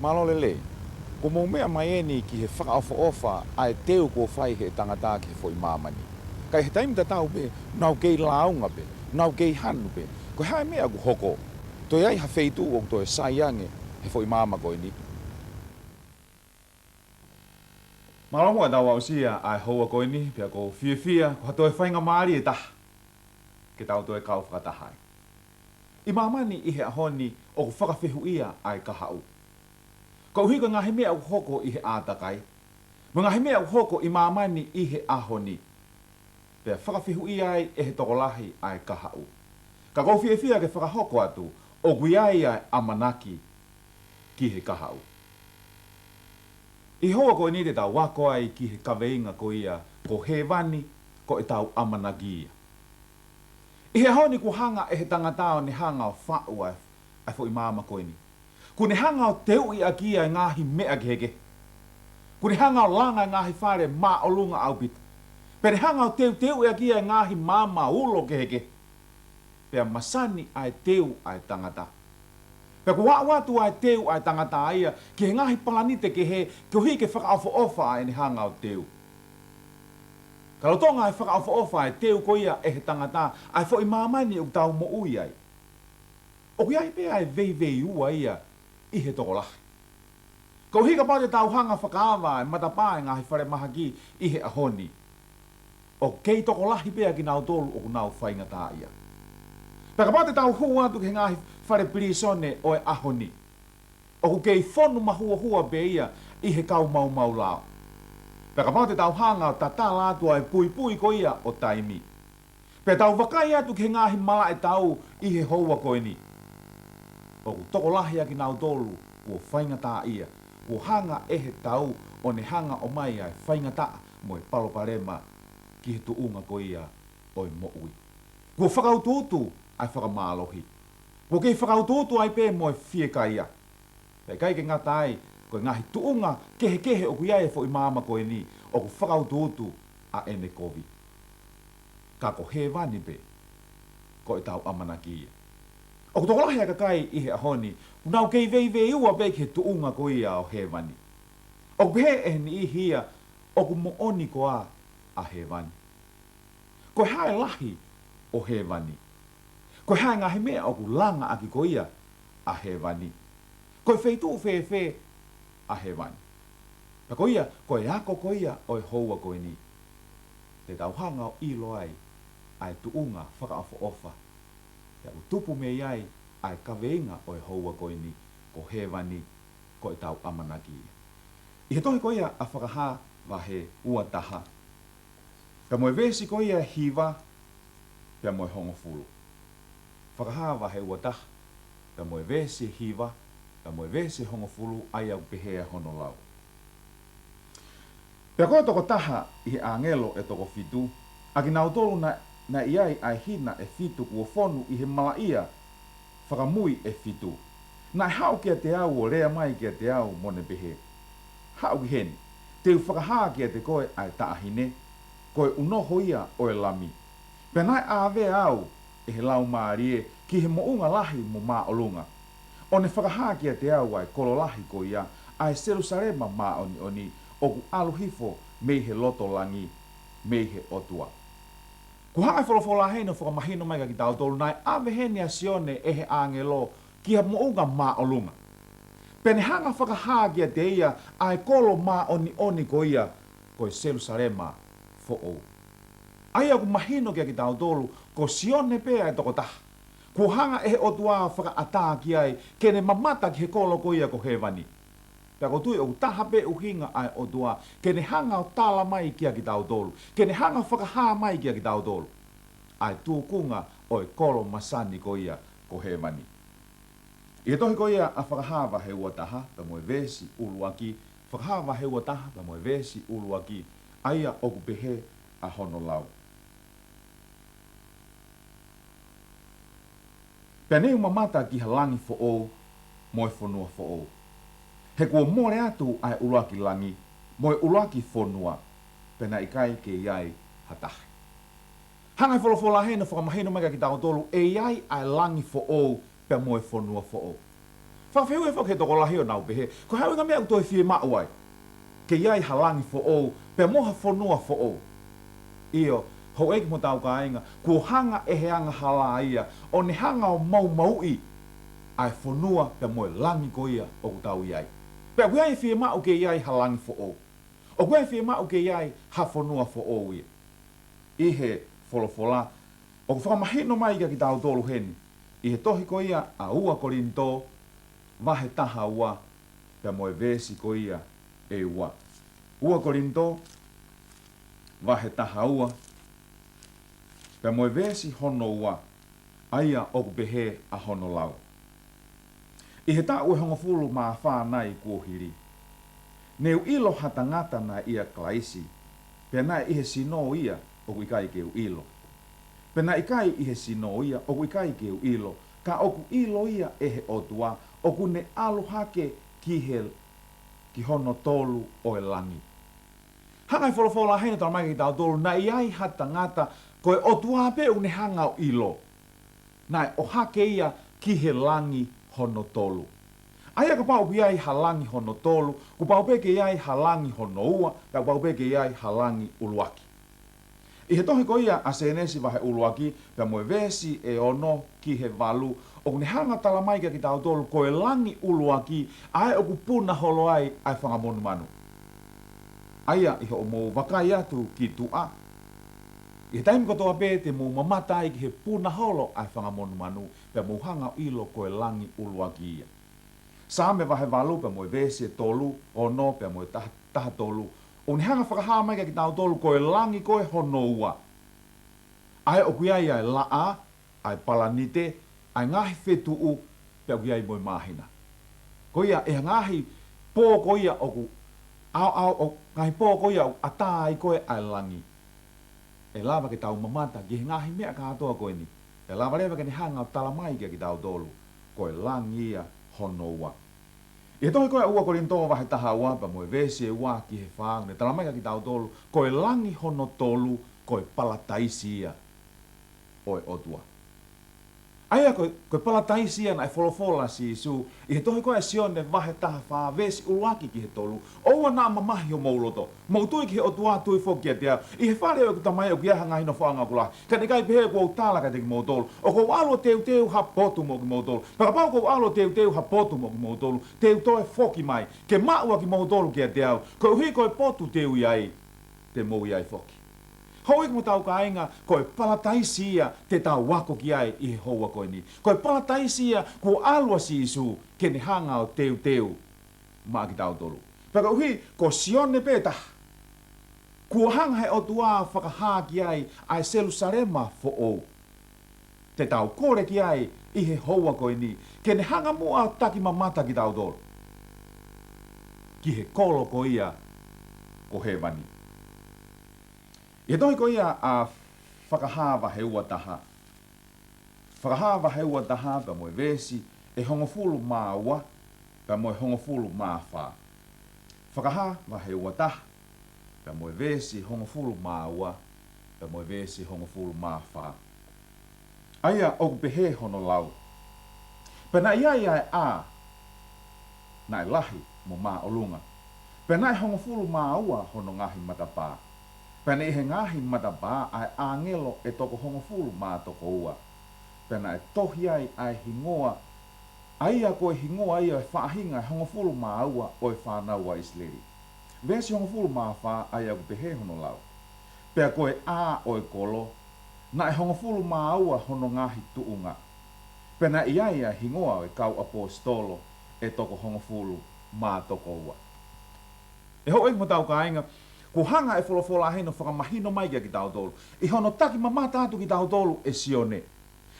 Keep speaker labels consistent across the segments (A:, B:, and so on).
A: Malolele, ko mo mea mai ni ki he whakaawha ofa ai teo ko whai he tangata ki he whoi mamani. Kai he taimi tatau be, nau kei launga be, nau kei hanu be, ko hae mea ku hoko. Toi ai ha feitu o toi sai ange he whoi mama koi ni. Malamu a tawa usia ai hoa koi ni, pia ko fia, ko toi whainga maari e taha. Ke tau toi kau whakatahai. I mamani i he ahoni o ku whakawhihu ia ai KAHA'U. Ko hika ngahi mea u hoko i he ātakai. Ma ngahi mea u hoko i mamani i he ahoni. Pea whakawhihu i ai e he tokolahi ai KAHA'U. Ka kou fia ke whakahoko atu o guiai ai AMANAKI ki he KAHA'U. I hoa ko ni te tau wako ai ki he kaweinga ko ia ko Hevani ko e tau AMANAKI ia. I he ahoni ku hanga e he tangatao ni hanga o whau ai fo i mama ko ni. Kune hanga o teu i aki ai ngahi mea keheke. Kune hanga o langa i ngahi whare maa o lunga au pita. Pere hanga o teu i aki ai ngahi mama ulo keheke. Pea masani ai teu ai tangata. Pea ku watu ai teu ai tangata ia ki he ngahi palanite ke he ki hui ke whakaawha ofa ai ni hanga o teu. Kalotonga ai whakaawha ofa ai teu ko ia e he tangata ai fo i mamani u tau mo ui ai. O ki ai pea ai vei ua ia i he tokolahi. Kau hika pau te tau hanga whakaawa e matapā e ngahi whare mahaki i he ahoni. O kei tokolahi pea ki nau tolu o ku nau whainga tā ia. Peka pau te tau huu atu ki ngahi whare pirisone o e ahoni. O ku kei whonu mahua pe ia i he kau mau lao. Peka pau te tau hanga o tata lātua e pui ko ia o taimi. Pea tau wakai atu ki ngahi mala e tau i he houa koe ni. O ku tokolahi aki nau tolu ua whainga tā ia. Ua hanga e he tau o ne hanga o mai ai whainga tā mo e Polokalama ki he tuunga ko ia o e mo'ui. Ua whakaututu ai whakamālohi. Ua kei whakaututu ai pē mo e whieka ia. Pei kai ke ngata ai ko ngahi tuunga kehe o ku iai e fo i mama ko e ni o ku whakaututu a ene kovi. Ka ko Hevani pe ko e tau AMANAKI ia. O ku tokolahi aka kai i he ahoni, unau kei vei ua pe ke tuunga ko ia o Hevani. O ku he e ni i hia, o ku mooni ko a Hevani. Ko hae lahi o Hevani. Ko hae ngahi mea o ku langa aki ko ia a Hevani. Ko feitu fe a Hevani. Pa ko ia, ko e ako ko ia o e houa ko ni. Te tau hanga o ilo ai tuunga whakaawha ofa. Te au tupu me iai ai kaweinga o e houa ko ni, ko Hevani, ko e tau AMANAKI. I he tohi ko ia a whakaha wa he ua taha. Pea moe vesi ko ia hiva, pea moe hongo fulu. Whakaha wa he ua taha, pea moe vesi hiva, pea moe vesi hongo fulu ai au pehea hono lau. Pea koe toko taha i he angelo e toko fitu, aki nau tolu na iai ai hina e fitu kua fonu i he malaia whakamui e fitu. Na hau kia te au o rea mai kia te au mone pehe. Hau ki heni, te u whakahaa kia te koe ai taahine, koe unoho ia o e lami. Pea nai āwe au e he lau maarie ki he mounga lahi mo maa olunga. O ne whakahaa kia te au ai kololahi ko ia ai Jerusalema maa oni o ku aluhifo mei he loto langi, mei he otua. Ku hae wholofola heino whakamahino mai ka ki tau tolu nai ave hene a sione e he angelo ki ha mounga maa olunga. Pene hanga whakahaa kia te ia ai kolo maa oni ko ia ko e Jerusalema fo ou. Ai aku mahino kia ki tau tolu ko sione pea e toko taha. Ku hanga e he otua whakaataa ki ai kene mamata ki he kolo ko ia ko Hevani. Pea ko tui o taha pe uhinga ai otua kene hanga o tala mai kia ki tau tolu. Kene hanga whakahaa mai kia ki tau tolu. Ai tukunga o e kolo masani ko ia ko Hevani. I tohi ko ia a whakahawa he ua taha, pa moe vesi uluaki. Whakahawa he ua taha, pa moe vesi uluaki. Aia oku pehe a hono lau. Pea neu mamata ki halangi fo ou, moe fonua fo ou. He kua more atu ai uluaki langi, moe uluaki fonua, pena ikai ke iai hatahi. Hangai wholofola hena whakamahino mega ki tau tolu, e iai ai langi fo ou, pea moe fonua fo ou. Whawhewe whake toko lahi o nau pehe. Ko hau inga mea utoi whie mauai. Ke iai halangi fo o, pe moha fonua fo o. Io, ho eki mo tau ka inga, ko hanga ehe anga hala ia, o ne hanga o mau maui, ai fonua pe moe langi ko ia o kutau iai. Pe a kuiai whie mau ke iai halangi fo o. O kuiai whie mau ke iai ha fonua fo o ia. Ihe folofola, o ku whakamahino mai ki tau tolu heni, ihe tohi ko ia a ua korinto, vahe taha ua, pe moe vesi ko ia e ua. Ua korinto, vahe taha ua, pe moe vesi hono ua, aia oku pehe a hono lau. Ihe ta ue hongo fulu maa whānai kuohiri. Neu ilo hatangata na ia klaisi, pe nai ihe sino ia oku ikai keu ilo. Pe nai ikai ihe sino ia oku ikai keu ilo, ka oku ilo ia ehe otua, oku ne alu hake kihel ki hono tolu o e langi. Hangai folofola heina tala mai ki tau tolu, na iai hatangata koe otua pe une hanga o ilo. Nai o hake ia kihe langi hono tolu. Aia ka pau ki iai halangi hono tolu, ku pau pe ke iai halangi hono ua, ka pau pe ke iai halangi uluaki. I he tohi ko ia a senesi vahe uluaki, pe moe vesi e ono ki he valu, o kune hanga tala mai ki tau tolu, koe langi uluaki, ai o kupuna holo ai whangamonu manu. Aia i ho mo wakai atu ki tua. I he taimi kotoa pe te mo mamata ai ki he puna holo ai whangamonu manu, pe mo hanga ilo koe langi uluaki ia. Same vahe valu pe moe vesi e tolu, o no pe moe taha tolu, o ni hanga whakahaa mai ki tau tolu koe langi koe hono ua. Ai o kuiai ai laa, ai palanite, ai ngahi whetuu, pe o kuiai moe mahina. Ko ia e ngahi pō ko ia o ku, o ngahi pō ko ia o atai koe ai langi. E lava ki tau mamata, ki he ngahi mea ka atoa koe ni. E lava rewa ki ni hanga o tala mai ki tau tolu, koe langi ia hono ua. I tohi koe ua korinto vahe taha ua, pa moe vesi e ua ki he whaang, ne tala mai ki tau tolu, koe langi hono tolu, koe palataisi ia, oe otua. Aia koe palataisi ia na e folofola si isu, i he tohi koe sione vahe taha whaa vesi uluaki ki he tolu, oua nā mamahi o mauloto, mautui ki he otua tui fokia tea, i he whare o kutamai o kia hanga hino whaanga kula, ka ne kai pehe kua utala ka te ki mautolu, o kou alo teu ha potu mo ki mautolu, pakapau kou alo teu ha potu mo ki mautolu, teu toe foki mai, ke maua ki mautolu kia te au, koe uhi koe potu teu iai, te mou iai foki. Hoi mo tau ka inga, koe palataisi ia te tau wako ki ai i he houa koe ni. Koe palataisi ia ko alua si isu ke ne hanga o teu maa ki tau tolu. Paka uhi, ko sione peta. Kua hanga he o tua whakahaa ki ai ai Jerusalema fo o. Te tau kore ki ai i he houa koe ni. Ke ne hanga mua taki mamata ki tau tolu. Ki he kolo ko ia ko Hevani. I tohi ko ia a whakahawa he ua taha. Whakahawa he ua taha pa moe vesi e hongofulu maa ua, pa moe hongofulu maa wha. Whakahawa he ua taha, pa moe vesi hongofulu maa ua, pa moe vesi hongofulu maa wha. Aia oku pehe hono lau. Pa na ia ia e a, na e lahi mo maa olunga. Pa na e hongofulu maa ua hono ngahi matapaa. Pena i he ngahi matapā ai angelo e toko hongofulu mā toko ua. Pena e tohi ai ai hingoa, aia koe hingoa ia e whaahinga e hongofulu mā ua o e whānau a isleri. Vesi hongofulu mā whā ai aku pehe hono lau. Pea koe ā o e kolo, na e hongofulu mā ua hono ngahi tuunga. Pena i ai a hingoa o e kau apostolo e toko hongofulu mā toko ua. E ho mo tau ka inga, ko hanga e folofola heno whakamahino mai ki tau tolu. I hono taki mamata atu ki tau tolu e sione.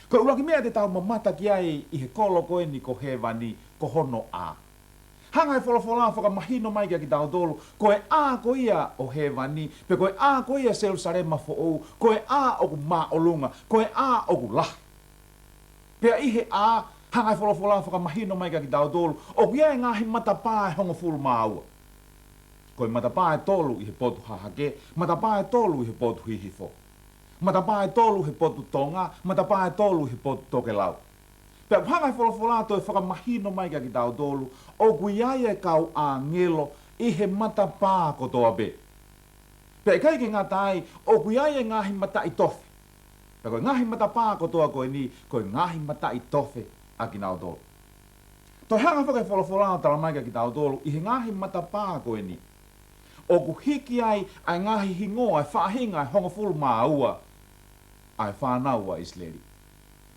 A: Ko uraki mea te tau mamata ki ai i he kolo koe ni ko Hevani ko hono a. Hanga e folofola whakamahino mai ki tau tolu. Ko e a ko ia o Hevani, pe ko e a ko ia Jerusalema fo ou, ko e a o ku maa olunga, ko e a o ku lahi. Pea i he a, hanga e folofola whakamahino mai ki tau tolu, o ku ia e ngahi matapā e hongo fulu maa ua. Koe matapā e tolu i he potu hahake, matapā e tolu i he potu hihifo. Matapā e tolu he potu tonga, matapā e tolu he potu tokelau. Pe hanga folofola to whakamahino mai ka ki tau tolu, o kuiaia kau a ngelo i he mata pā kotoa be. Pe kai ki ngā tai, o kuiaia ngahi mata i tofe. Pe koe ngahi mata pā kotoa koe ni, koe ngahi mata i tofe a ki nau tolu. To hanga whakai folofola tala mai ka ki tau tolu, i he ngahi mata pā koe ni. O ku hiki ai ngahi hingoa, ai whaahinga, ai honga fulu maa ua, ai whānaua isleri.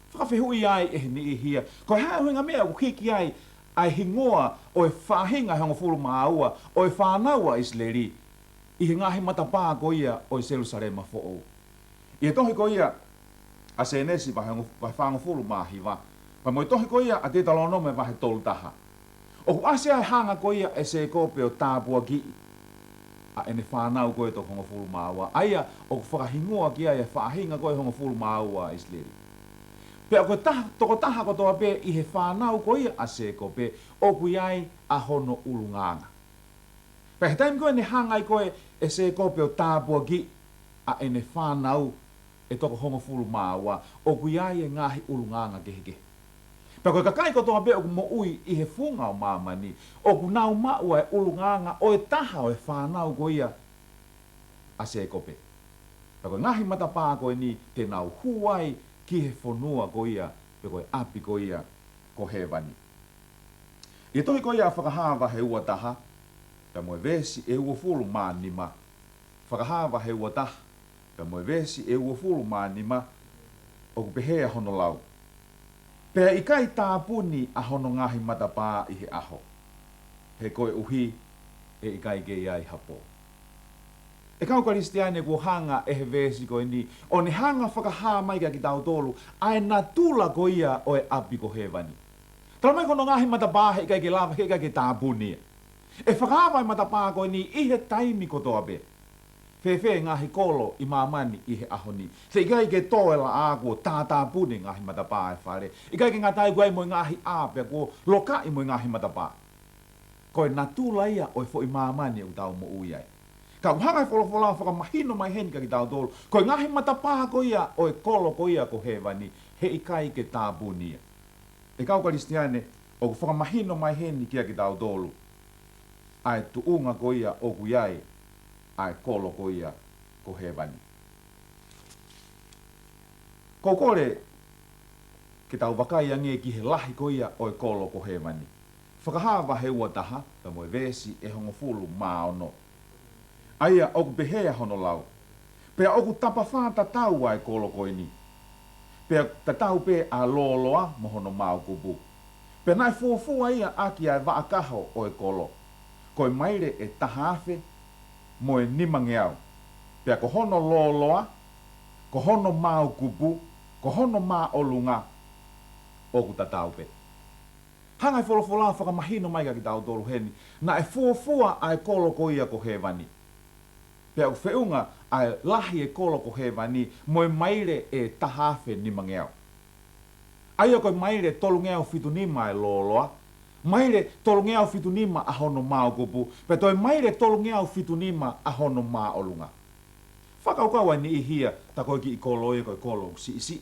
A: Whakawhihui ai e ni i hia. Ko hea huinga mea ku hiki ai hingoa o e whaahinga honga fulu maa ua, o e whānaua isleri, i he ngahi matapā ko ia o e Jerusalema fo'o. I e tohi ko ia a senesi pa whanga fulu maa hiwa. Pa mo i tohi ko ia a te talonome wahe tolu taha. O ku ase ai hanga ko ia e se kope o tāpua ki a ene whānau koe to honga fulu maa ua. Aia o ku whakahingoa ki ai e whaahinga koe honga fulu maa ua isleri. Pea koe toko taha ko toa pe i he whānau ko ia a se kope o kui ai a hono ulunganga. Pea he taimi koe ne hangai koe e se kope o tāpua ki a ene whānau e toko honga fulu maa ua o kui ai e ngahi ulunganga keheke. Pea koe kakai ko toa pe o ku mo ui i he funga o mamani o ku nau maua e ulunganga o e taha o e whānau ko ia a se kope. Pea koe ngahi matapā koe ni te nau huai ki he fonua ko ia, pe koe api ko ia, ko Hevani. I tohi ko ia whakahawa he ua taha, pe moe vesi e ua fulu maa nima. Whakahawa he ua taha, pe moe vesi e ua fulu maa nima, o ku pehea hono lau. Pea i kai tāpuni a hono ngahi matapā i he aho. He koe uhi e i kai kei ai hapo. E kau karistiane ko hanga e he vesi koe ni, o ni hanga whakaha mai ka ki tau tolu, ai na tula ko ia o e api ko Hevani. Tala mai kono ngahi matapā he kai ke lava, he kai ke tāpuni. E whakahawai matapā koe ni, i he taimi ko toa be. Whewhe ngahi kolo i mamani i he aho ni. Se i kai ke toela a ko tāpuni ngahi matapā e whare. I kai ke ngā tai koe mo ngahi ape ko loka i mo ngahi matapā. Koe na tula ia o e fo i mamani u tau mo uiai. Ka uhangai wholofola whakamahino mai hen ka ki tau tolu. Koe ngahi matapā ko ia o e kolo ko ia ko Hevani, he i kai ke tāpunia. E kau karistiane, o ku whakamahino mai hen kia ki tau tolu. Ai tuunga ko ia o ku iai, ai kolo ko ia ko Hevani. Ko kore, ki tau wakai ange ki he lahi ko ia o e kolo ko Hevani. Whakahawa he ua taha, pa moe vesi e hongo fulu maono. Aia oku pehea hono lau. Pea oku tapa whāta tau ai kolo koe ni. Pea tatau pe a loloa mo hono mau kupu. Pea nai fuafua ia aki ai waakaho o e kolo. Koe maire e tahaafe mo e nimangeau. Pea ko hono loloa, ko hono mau kupu, ko hono maa olunga oku tatau pe. Hangai wholofola whakamahino mai ka ki tau tolu heni. Na e fuafua ai kolo ko ia ko Hevani. Pea u whiunga ai lahi e kolo ko Hevani mo e maire e tahaafe ni mangeau. Aia koe maire tolu ngeau fitu nima e loloa, maire tolu ngeau fitu nima a hono maa kupu, pe toi maire tolu ngeau fitu nima a hono maa olunga. Whakaukau ai ni i hia, ta koe ki i kolo e koe kolo si isi.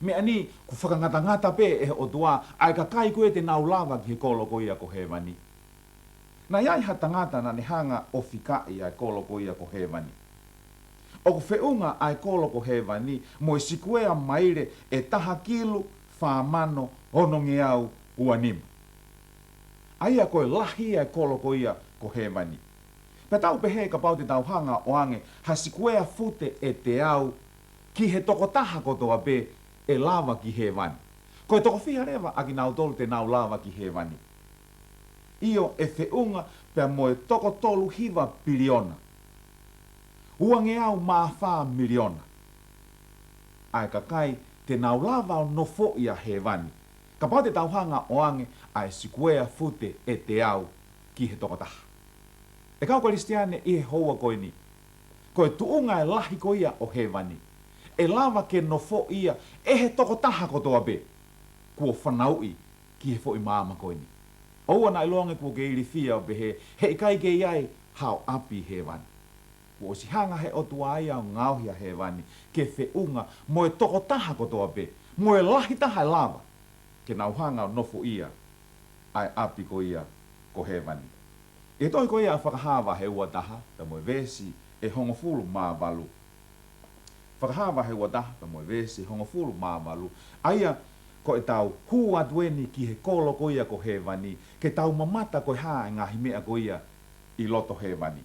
A: Mea ni, ku whakangata pe e o tua, ai ka kai koe te nau lava ki he kolo ko ia ko Hevani. Na iai hatangata na ni hanga o whikai ai kolo ko ia ko Hevani. O ku whiunga ai kolo ko Hevani, mo i sikuea maire e taha kilu, whamano, hono ngeau, uanima. Aia koe lahi ai kolo ko ia ko Hevani. Pe tau pehe ka pau te tau hanga o ange, ha sikuea fute e te au, ki he toko taha kotoa pe, e lava ki Hevani. Koe toko whiha rewa aki nau tolu te nau lava ki Hevani. Io e whiunga pea moe toko tolu hiva piliona. Uange au maa wha miliona. Ai ka kai te nau lava o no fo ia Hevani. Ka pau te tauhanga o ange ai sikuea fute e te au ki he toko taha. E kau karistiane i he hoa koe ni. Koe tuunga e lahi ko ia o Hevani. E lava ke no fo ia e he toko taha kotoa be. Kua whanaui ki he fo i maama koe ni. Oua na iloange kua ke iri fia o behe, he i kai ke iai hao api Hevani. Kua o si hanga he o tuaia o ngauhia Hevani, ke whiunga mo e toko taha kotoa be, mo e lahi taha e lava, ke nau hanga nofo ia ai api ko ia ko Hevani. E toi ko ia whakahawa he ua taha, pe moe vesi e hongo fulu mā walu. Whakahawa he ua taha, pe moe vesi hongo fulu mā walu. Aia ko e tau hu atueni ki he kolo ko ia ko Hevani, ke tau mamata ko ha e ngahi mea ko ia i loto Hevani.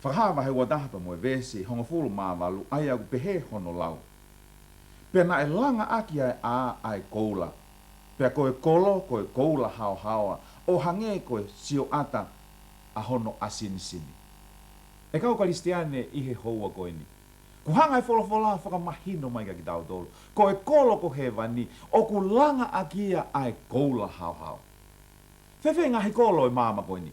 A: Whakahawa he ua taha, pe moe vesi hongo fulu mā walu, aia pehe hono lau. Pena e langa aki ai koula. Pea koe kolo, koe koula hao haoa, o hange koe sio ata a hono a sini sini. E kau karistiane i he houa koe ni. Ku hanga e wholofola whakamahino mai ka ki tau tolu. Koe kolo ko Hevani, o ku langa akia ai koula hao hao. Whewhe ngahi kolo i māma koe ni.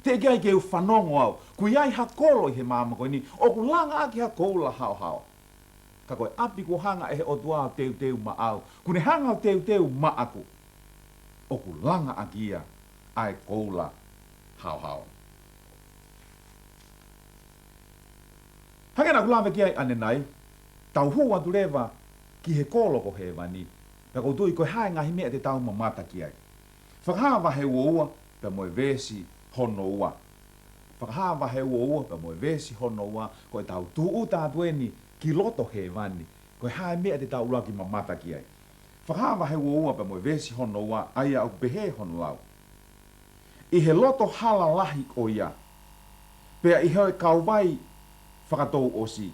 A: Te ikai ke u whanongo au, ku iai ha kolo i he māma koe ni, o ku langa aki ha koula hao hao. Ka koe api ku hanga e he o tua teu teu ma au, ku ne hanga o teu teu ma aku. O ku langa akia ai koula hao hao. Hake na kulawe ki ai ane nai, tau hua tu rewa ki he kolo ko Hevani, pe kou tui koe hae ngahi mea te tau mamata ki ai. Whakahawa he ua pe moe vesi hono ua. Whakahawa he ua pe moe vesi hono ua, koe tau tuu tātueni ki loto Hevani, koe hae mea te tau ula ki mamata ki ai. Whakahawa he ua pe moe vesi hono ua, aia au pehe hono lau. I he loto hala lahi o ia, pea i hoi kauwai whakatou osi.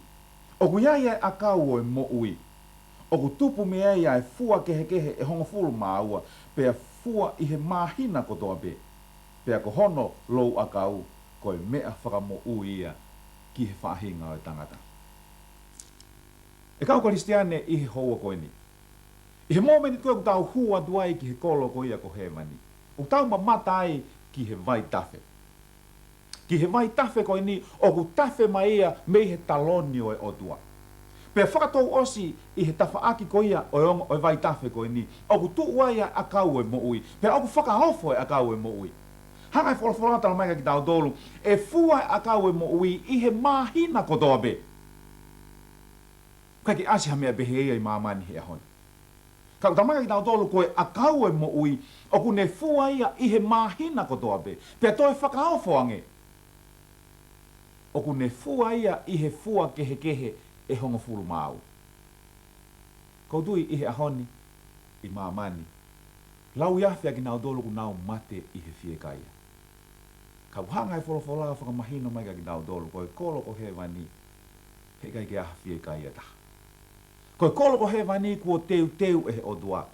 A: O ku iai ai a kau o e mo ui. O ku tupu me ai ai fua kehe kehe e hongo fulu māua, pea fua i he mahina kotoa pe. Pea ko hono lou a kau, koe mea whakamo ui ia ki he whahinga o e tangata. E kau karistiane i he houa koe ni. I he momeni tue ku tau hua duai ki he kolo ko ia ko Hevani. O tau mamata ai ki he vai tafe. Ki he vai tafe koe ni, o ku tafe mai ia mei he taloni o e otua. Pea whakatou osi i he tafaaki ko ia o e vai tafe koe ni, o ku tua ia a kau e mo ui. Pea o ku whakahofo e a kau e mo ui. Hanga e wholofolatala mai ka ki tau tolu, e fua a kau e mo ui i he mahina kotoa be. Kai ki asi hamea behe ia i mamani he ahoni. Ka utamaka ki tau tolu koe a kau e mo ui, o ku ne fua ia i he mahina kotoa be. Pea toi whakaofo ange. O ku ne fua ia i he fua kehe kehe e hongo fulu mau. Kau tui i he ahoni i mamani. Lau iawhia ki nau tolu ku nau mate i he Faifekau. Ka hanga e wholofola whakamahino mai ka ki nau tolu, koe kolo ko Hevani, he kai ke aha Faifekau ia taha. Koe kolo ko Hevani kua teu teu e he odua,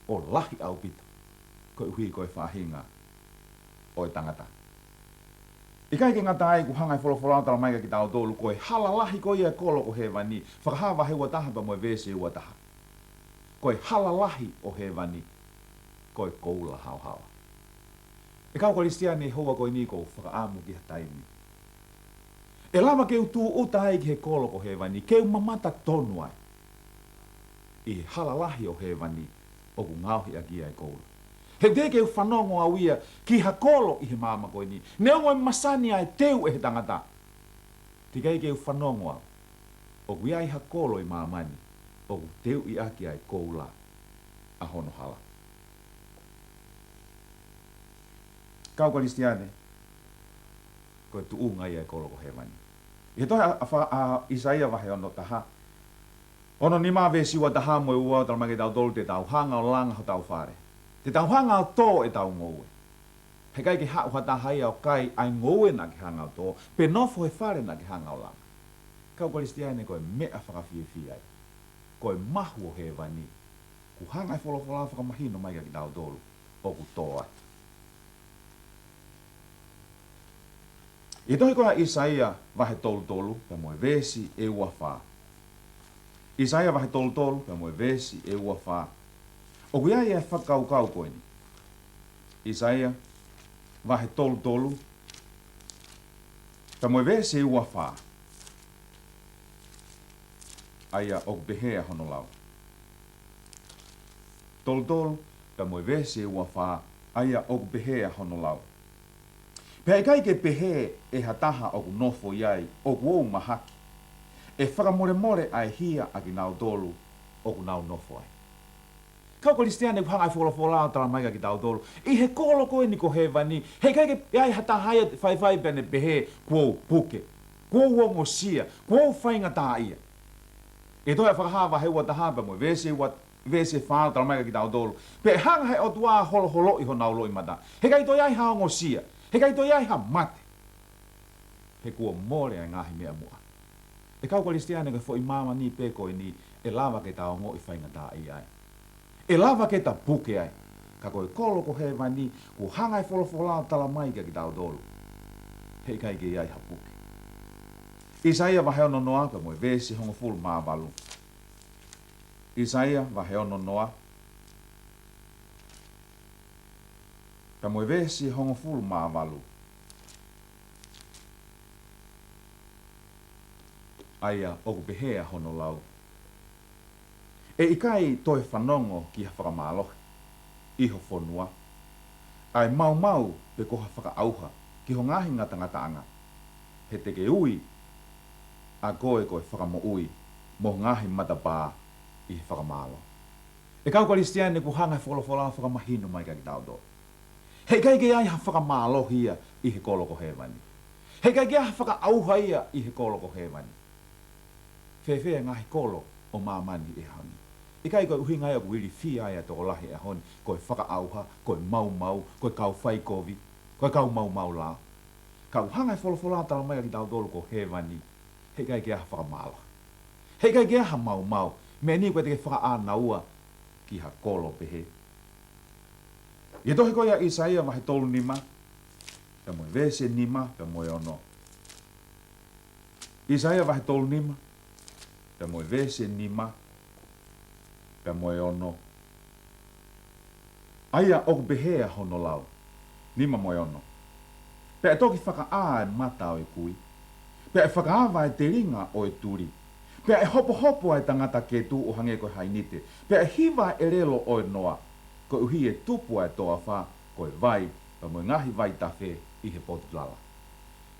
A: o lahi au pito, koe uhi koe whahinga o e tangata. I kai ke ngata ai ku hanga e wholofola mai ka ki tau tolu, koe hala lahi koe ia kolo ko Hevani, whakahawa he ua taha pa moe vese ua taha. Koe hala lahi o Hevani, koe koula hao hawa. E kau karistiane hoa koe ni kou whakaamu ki ha taimi. E lama keu tū uta ai ki he kolo ko Hevani, keu mamata tonu ai. I hala lahi o Hevani, o ku ngauhi a kia e koula. He te keu whanongo au ia ki ha kolo i he mama koe ni. Ne ongo e masani ai teu e he tangata. Te keu whanongo au. O ku ia i ha kolo i mamani, o ku teu i aki ai koula a hono hala. Kau karistiane, koe tu unga ia e kolo ko Hevani. I he toi a Isaia wahe ono taha. Ono ni mā vesiwa taha moe ua talamake tau tolu te tau hanga o langa ho tau whare. Te tau hanga o tō e tau ngoue. He kai ki hau hata hai au kai ai ngoue na ki hanga o tō, pe nofo he whare na ki hanga o langa. Kau karistiane koe mea whakawhiawhi ai. Koe mahu o Hevani. Ku hanga e wholofola whakamahino mai ka ki tau tolu, o ku tō atu. I tohi koa Isaia wahe tolu tolu, pe moe vesi e ua wha. Isaia wahe tolu tolu, pe moe vesi e ua wha. O kuia ia whakau kau koe ni. Isaia wahe tolu tolu, pe moe vesi e ua wha. Aia o behea hono lau. Tolu tolu, pe moe vesi e ua wha. Aia o behea hono lau. Pea kai ke pehe e hataha o ku nofo iai o ku ou mahaki. E whakamore more ai hia a ki nau tolu o ku nau nofo ai. Kau Kristiane ku hanga ai fola tala mai ki tau tolu. I he kolo koe ni ko Hevani. He kai ke ai hata haia fai pene pehe ko puke. Ko wongo sia, ko fainga ta ia. E toi whakahawa he wata hapa mo vese whāo tala mai ki tau tolu. Pe hanga he o tua holo i ho naulo i mata. He kai toi ai haongo sia. He kai toi ai ha mate. He kua mole ai ngahi mea mua. E kau Kristiane ka fo i mama ni peko ni e lava ke tau ngo i fainga ta ia ai. E lava ke ta puke ai. Ka koe kolo ko Hevani, ku hangai fola tala mai ki tau tolu. Hei kai ke iai ha puke. Isaia wa heo nonoa ka moe vesi hongo fulu maawalu. Isaia wa heo nonoa. Ka moe vesi hongo fulu maawalu. Aia oku pehea hono lau. E ikai toi whanongo ki ha whakamalohi, iho fonua. Ai mau pe koha whakaauha ki ho ngahi ngata anga. He teke ui, a koe whakamo ui, mo ngahi matapā i he whakamalo. E kau Kristiane ku hanga wholofola whakamahino mai ka ki tau do. He kai ke ai ha whakamalohi ia i he koloko Hevani. He kai ke ai ha whakaauha ia i he koloko Hevani. Whewhea ngahi kolo o mamani e hangi. I kai koe uhinga ai o kuiri whia ai a toko lahi e honi, koe whakaauha, koe mau, koe kau whaikovi, koe kau mau la. Kau hangai wholofola tala mai ki tau tolu ko Hevani, he kai ke aha whakamala. He kai ke aha mau, me ni koe te ke whakaanaua ki ha kolo pehe. Ia tohi koe a Isaia mahe tolu nima, pe moe vese nima, pe moe ono. Isaia mahe tolu nima, pe moe vese nima, pe moe ono. Aia oku behea hono lau, nima moe ono. Pe toki whaka e mata o e kui. Pe whakaawa e te ringa o e turi. Pe hopo ai tangata ke tu o hange koe hainite. Pe hiwa e relo o e noa. Ko uhi e tupu ai toa wha, koe vai, pe moe ngahi vai tawhe i he potulala.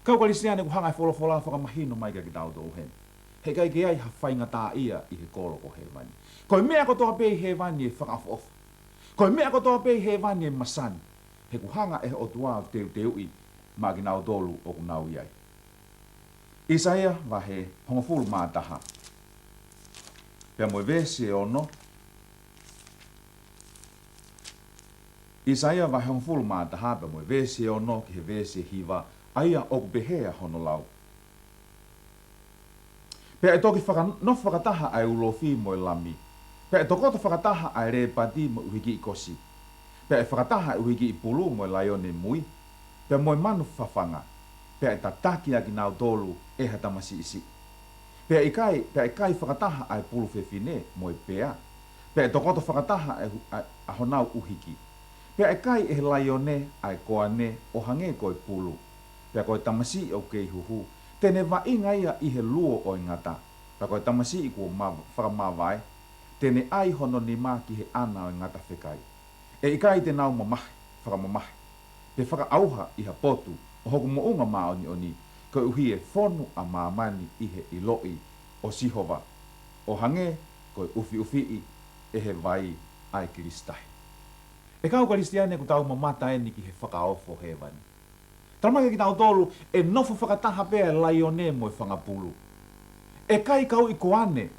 A: Kau Kristiane ku hangai wholofola whakamahino mai ka ki tau tō hen. He kai ke ai ha whainga tā ia i he kolo ko Hevani. Koe mea ko toa pei Hevani e whakafofa. Koe mea ko toa pei Hevani e masani. He ku hanga e o tua teu i ma ki nau tolu o ku nau iai. Isaia wa he hongofulu mātaha. Pea moe vese e ono. Isaia wa he hongofulu mātaha pea moe vese e ono ki he vese hiva aia o ku behea hono lau. Pea e toki no whakataha ai ulofi mo e lami. Pea e tokoto whakataha ai re pati mo uhiki i kosi. Pea e whakataha ai uhiki i pulu mo e laione mui. Pea mo e manu whawhanga. Pea e tataki a ki nau tolu e hatamasi isi. Pea e kai whakataha ai pulu whewhine mo e pea. Pea e tokoto whakataha ai honau uhiki. Pea e kai e laione ai koane o hange koe pulu. Pea koe tamasi o kei huhu. Tene wa inga ia i he luo o ingata. Pa koe tamasi i kua whakamawai. Tene ai hono ni mā ki he ana o ingata whekai. E ikai te nau mamahi, whakamamahi. Te whakaauha i ha potu, o hoku mo unga mā oni. Koe uhi e whonu a māmani i he iloi o sihova. O hange, koe ufi i e he vai ai Kristahi. E kau Kristiane ku tau mamata eni ki he whakaofo Hevani. Taramaka ki tau tolu, e nofu whakataha pēa e laione mo e whangapulu. E kai kau i koane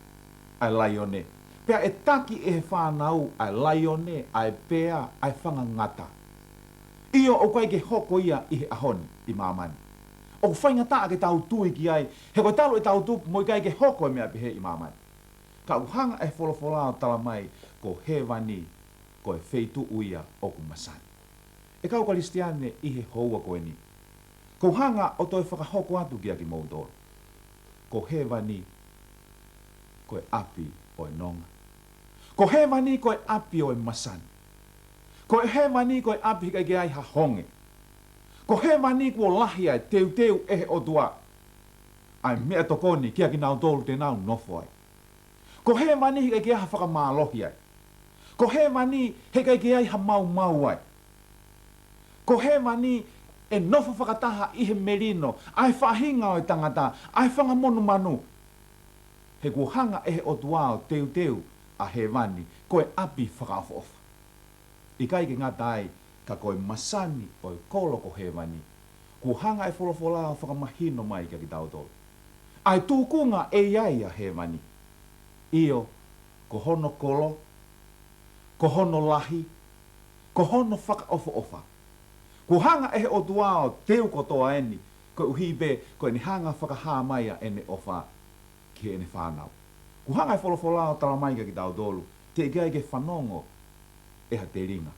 A: ai laione. Pēa e taki e he whanau ai laione, ai pēa, ai whangangata. Io o kai ke hoko ia i he ahoni i mamani. O whaingata ke tau tui ki ai, he koe talo e tau tupu mo i kai ke hoko e mea pihe i mamani. Ka uhanga e wholofola o tala mai ko Hevani, ko e wheitu uia o kumasani. E kau Kristiane i he houa koe ni. Ko hanga o toi whakahoko atu ki a ki Moudoro. Ko Hevani, ko e api o e nonga. Ko Hevani ko e api o e masani. Ko Hevani ko e api kai ke ai ha honge. Ko Hevani ko lahi ai teu e o tua. Ai mea tokoni ki a ki nau tolu te nau nofo ai. Ko Hevani kai ke ai ha whakamalohi ai. Ko Hevani he kai ke ai ha mau ai. Ko Hevani e nofo whakataha i he merino, ai whahinga o i tangata, ai whangamonu manu. He kuhanga e he o tuao teu, a Hevani koe api whakaofa. I kai ke ngatai ka koe masani o kolo ko Hevani. Ku hanga e wholofola whakamahino mai kia ki tau tolu. Ai tūkunga e iai a Hevani. Io, ko hono kolo, ko hono lahi, ko hono whakaofa. Ku hanga e o tuao teu kotoa eni, ko uhibe ko eni hanga whakaha mai a ene ofa ki ene whanau. Ku hanga e wholofola o talamai kia ki tau tolu, te ikai ke whanongo eha te ringa.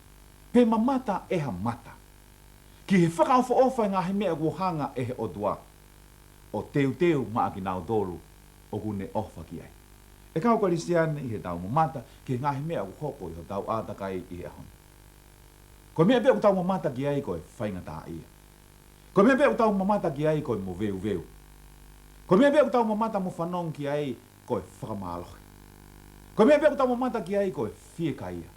A: Pe mamata eha mata. Ki he whakaofa ngā he mea kuhanga e he o tua. O teu maa ki nau tolu o kune ofa ki ai. E kau Kristiane i he tau mamata ki ngā he mea kuhoko i ho tau ātakai i he ahon. Ko mea bea tau mamata ki ai koe whainga tā ia. Ko mea bea tau mamata ki ai koe mo veu. Ko mea bea tau mamata mo whanong ki ai koe whakamālohi. Ko mea bea tau mamata ki ai koe whieka ia.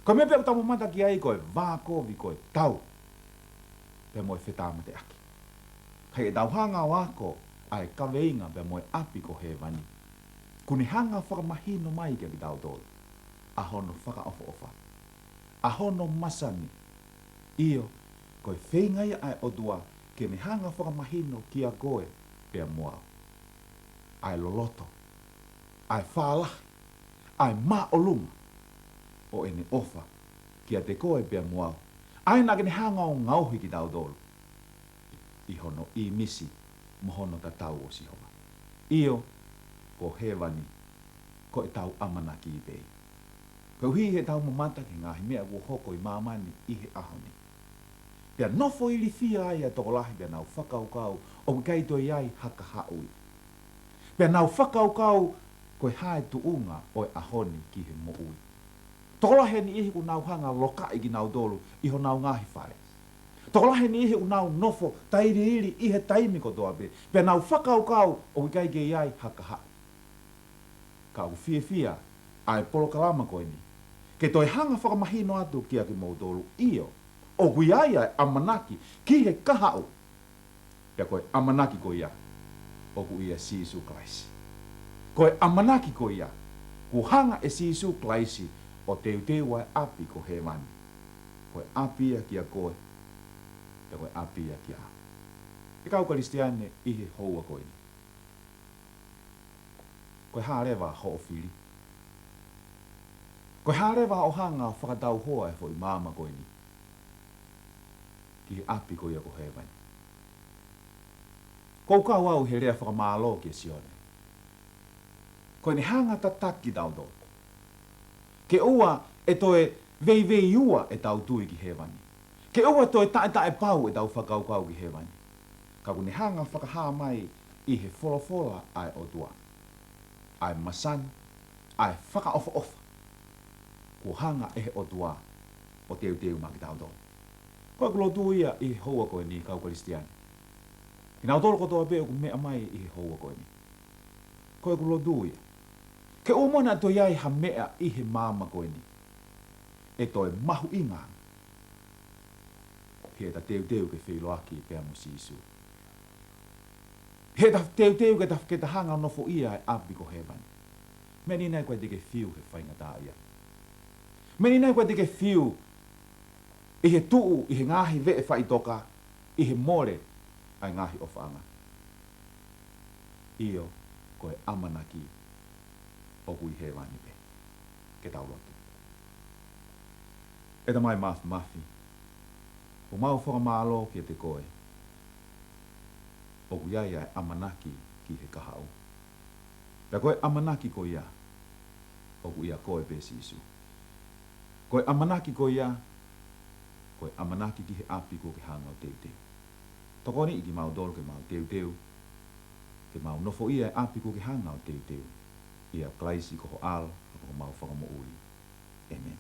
A: Ko mea bea tau mamata ki ai koe vākovi koe tau. Pea moe whetama te aki. Hei e tau hanga wako ai kaweinga pea moe api ko Hevani. Kuni hanga whakamahino mai kia ki tau tolu. Ahono whakaofa. Ahono masani. Io, koe whengai ai odua ke me hanga whakamahino kia koe pea moao. Ai loloto. Ai whaalahi. Ai maolunga. O ene ofa kia te koe pea moao. Ai nā kene hanga o ngauhi ki tau tolu. I hono i misi mohono ta tau o sihoma. Io, ko Hevani, ko e tau amanaki i pei. Ko hi he tau mamata ki ngāhi mea kua hoko i mamani i he ahoni. Pea nofo ili fia ai a tokolahi pea nau whakaukau o kaito i ai KAHA'U. Pea nau whakaukau koe hae tuunga o e ahoni ki he moui. Tokolahi ni ihi ku nau hanga lokai ki nau tolu i ho nau ngahi whare. Tokolahi ni ihi ku nau nofo tairi i he taimi kotoa pe. Pea nau whakaukau o kaike i ai KAHA'U. Ka u fia ai Polokalama koe ni. Ke toi hanga whakamahino atu kia ki mautolu io. O kui ai ai AMANAKI ki he KAHA'U. Pea koe AMANAKI ko ia. O ku ia Sisu Klaisi. Koe AMANAKI ko ia. Ku hanga e Sisu Klaisi o teu ai api ko Hevani. Koe api ia kia koe. Pea koe api ia kia. E kau Kristiane i he houa koe ni. Koe hārewa ho o whiri. Koe hārewa o hanga whakatau hoa e fo i māma koe ni. Ki he api koe ia ko Hevani. Kou kau au he rea whakamālo ki e sione. Koe ni hanga tataki tau do. Ke ua e toe vei ua e tau tui ki Hevani. Ke ua toe tae pau e tau whakaukau ki Hevani. Ka kune hanga whakaha mai i he wholofola ai o tua. Ai masani, ai whakaofa. Ko hanga e he o tua o teu maki tau do. Koe kulo tuia i he houa koe ni kau Kristiane. Ki nau tolo kotoa peo ku mea mai i he houa koe ni. Koe kulo tuia. Ke umana to iai ha mea i he māma koe ni. E toi mahu inga. He ta teu ke whiloaki pea mo Sisu. He ta teu ke ta hanga nofo ia e api ko Hevani. Me ni nai koe te ke whiu he whainga tā ia. Me ni nai koe te ke whiu i he tuu i he ngahi vee whaitoka i he more ai ngahi o whaanga. Io koe AMANAKI o kui Hevani pe. Ke tau lotu. E ta mai mafi. O mau whakamālo ki te koe. O kui ai ai AMANAKI ki he KAHA'U. Pea koe AMANAKI ko ia. O kui ia koe pe Sisu. Koe AMANAKI ko ia. Koe AMANAKI ki he api ko ke hanga o teu. Tokoni i ki mau dolo ke mau teu. Ke mau nofo ia e api ko ke hanga o teu. Ia Klaisi ko ho al. Ko mau whakamoui. Amen.